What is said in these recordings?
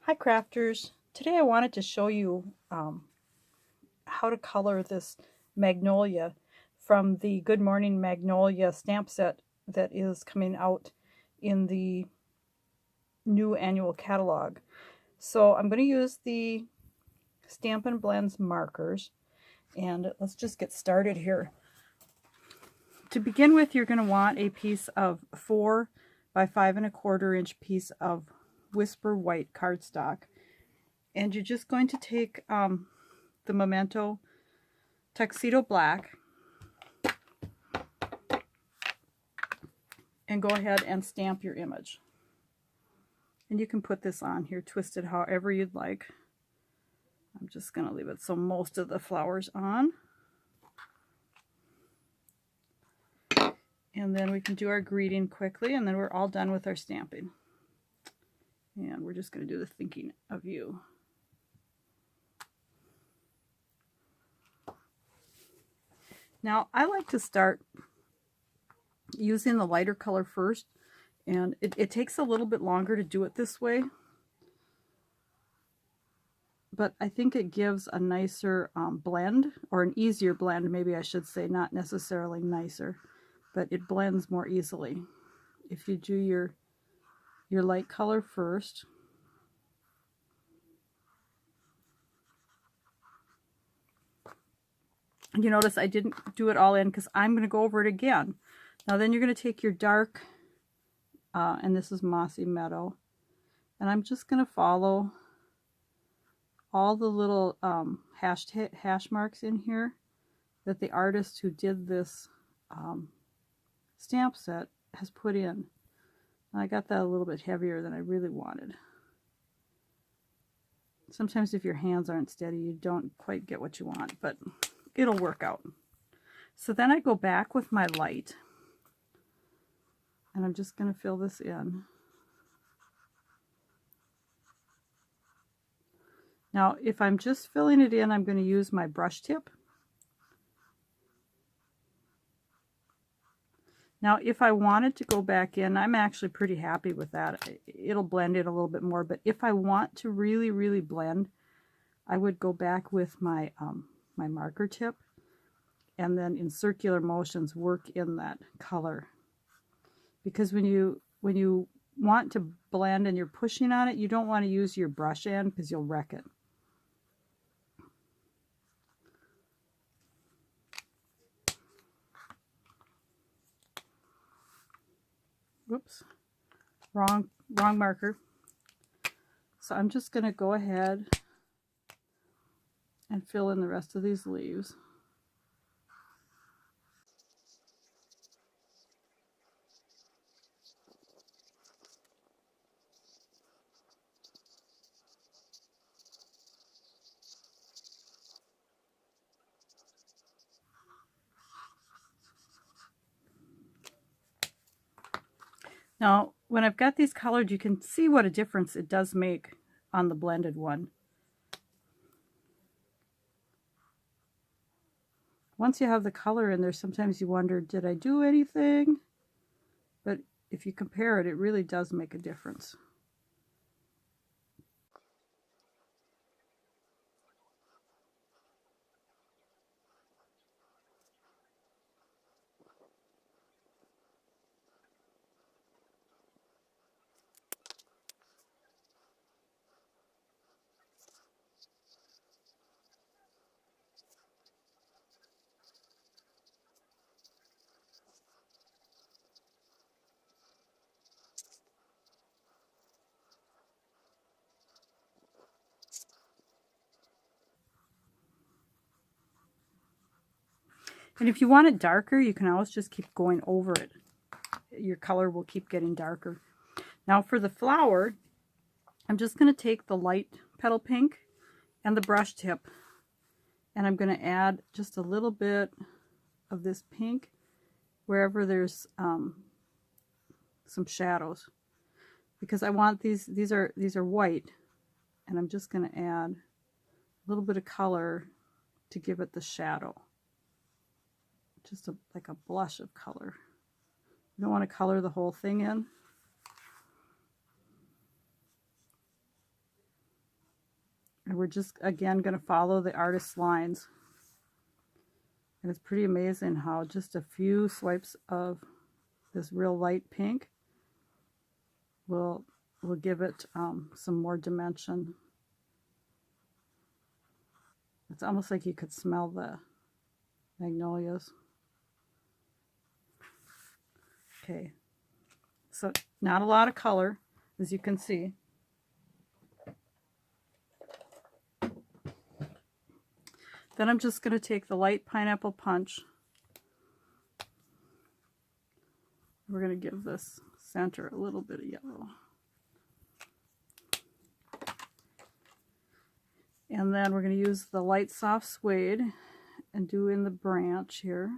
Hi crafters! Today I wanted to show you how to color this magnolia from the Good Morning Magnolia stamp set that is coming out in the new annual catalog. So I'm going to use the Stampin Blends markers, and let's just get started here. To begin with, you're going to want a piece of 4 by 5 1/4 inch piece of Whisper White cardstock. And you're just going to take the Memento Tuxedo Black and go ahead and stamp your image. And you can put this on here, twist it however you'd like. I'm just going to leave it so most of the flower's on. And then we can do our greeting quickly, and then we're all done with our stamping. And we're just going to do the thinking of you. Now, I like to start using the lighter color first, and it takes a little bit longer to do it this way, but I think it gives a nicer blend, or an easier blend, maybe I should say, not necessarily nicer, but it blends more easily if you do your light color first. You notice I didn't do it all in because I'm going to go over it again. Now then you're going to take your dark, and this is Mossy Meadow, and I'm just going to follow all the little hash marks in here that the artist who did this stamp set has put in. And I got that a little bit heavier than I really wanted. Sometimes if your hands aren't steady, you don't quite get what you want, but it'll work out. So then I go back with my light, and I'm just going to fill this in. Now, if I'm just filling it in, I'm going to use my brush tip. Now, if I wanted to go back in, I'm actually pretty happy with that. It'll blend in a little bit more, but if I want to really, really blend, I would go back with my my marker tip, and then in circular motions work in that color. Because when you want to blend and you're pushing on it, you don't want to use your brush end because you'll wreck it. Whoops, wrong marker. So I'm just going to go ahead and fill in the rest of these leaves. Now, when I've got these colored, you can see what a difference it does make on the blended one. Once you have the color in there, sometimes you wonder, did I do anything? But if you compare it, it really does make a difference. And if you want it darker, you can always just keep going over it. Your color will keep getting darker. Now for the flower, I'm just going to take the light petal pink and the brush tip, and I'm going to add just a little bit of this pink wherever there's some shadows, because I want these are white, and I'm just going to add a little bit of color to give it the shadow. Just like a blush of color. You don't want to color the whole thing in. And we're just, again, going to follow the artist's lines. And it's pretty amazing how just a few swipes of this real light pink will give it some more dimension. It's almost like you could smell the magnolias. Okay, so not a lot of color, as you can see. Then I'm just going to take the light pineapple punch. We're going to give this center a little bit of yellow. And then we're going to use the light soft suede and do in the branch here.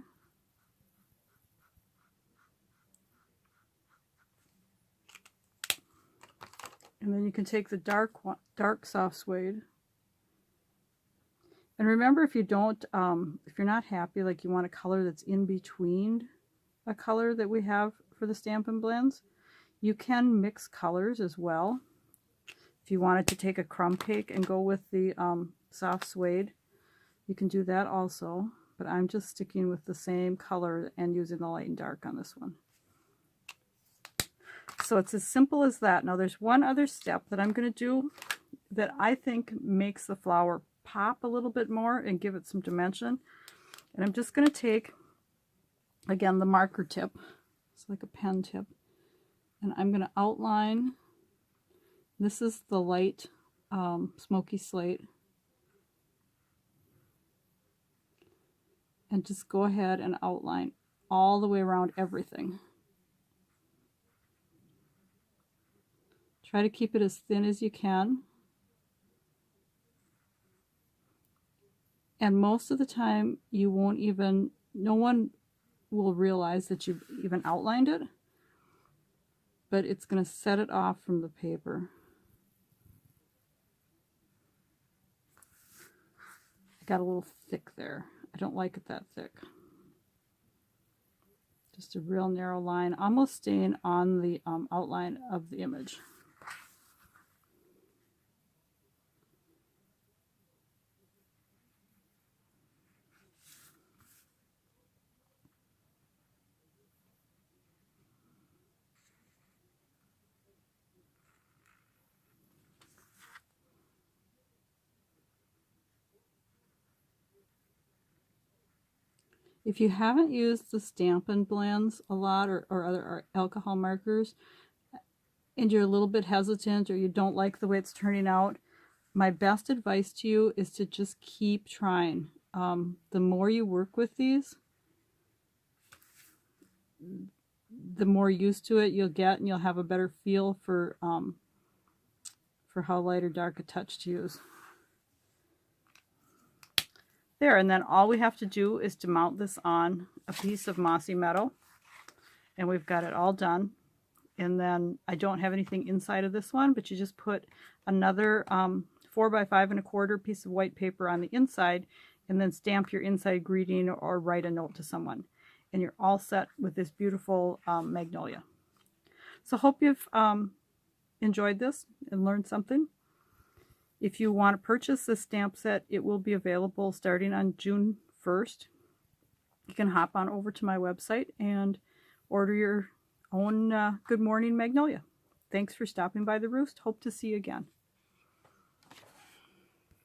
And then you can take the dark soft suede. And remember, if you don't, if you're not happy, like you want a color that's in between a color that we have for the Stampin' Blends, you can mix colors as well. If you wanted to take a crumb cake and go with the soft suede, you can do that also. But I'm just sticking with the same color and using the light and dark on this one. So it's as simple as that. Now there's one other step that I'm going to do that I think makes the flower pop a little bit more and give it some dimension. And I'm just going to take, again, the marker tip. It's like a pen tip. And I'm going to outline. This is the light Smoky Slate. And just go ahead and outline all the way around everything. Try to keep it as thin as you can. And most of the time, you won't even, no one will realize that you've even outlined it, but it's going to set it off from the paper. I got a little thick there. I don't like it that thick. Just a real narrow line, almost staying on the outline of the image. If you haven't used the Stampin' Blends a lot or other alcohol markers, and you're a little bit hesitant or you don't like the way it's turning out, my best advice to you is to just keep trying. The more you work with these, the more used to it you'll get, and you'll have a better feel for how light or dark a touch to use. There, and then all we have to do is to mount this on a piece of mossy metal, and we've got it all done. And then I don't have anything inside of this one, but you just put another 4 by 5 1/4 piece of white paper on the inside, and then stamp your inside greeting or write a note to someone. And you're all set with this beautiful magnolia. So hope you've enjoyed this and learned something. If you want to purchase this stamp set, it will be available starting on June 1st. You can hop on over to my website and order your own Good Morning Magnolia. Thanks for stopping by the Roost. Hope to see you again.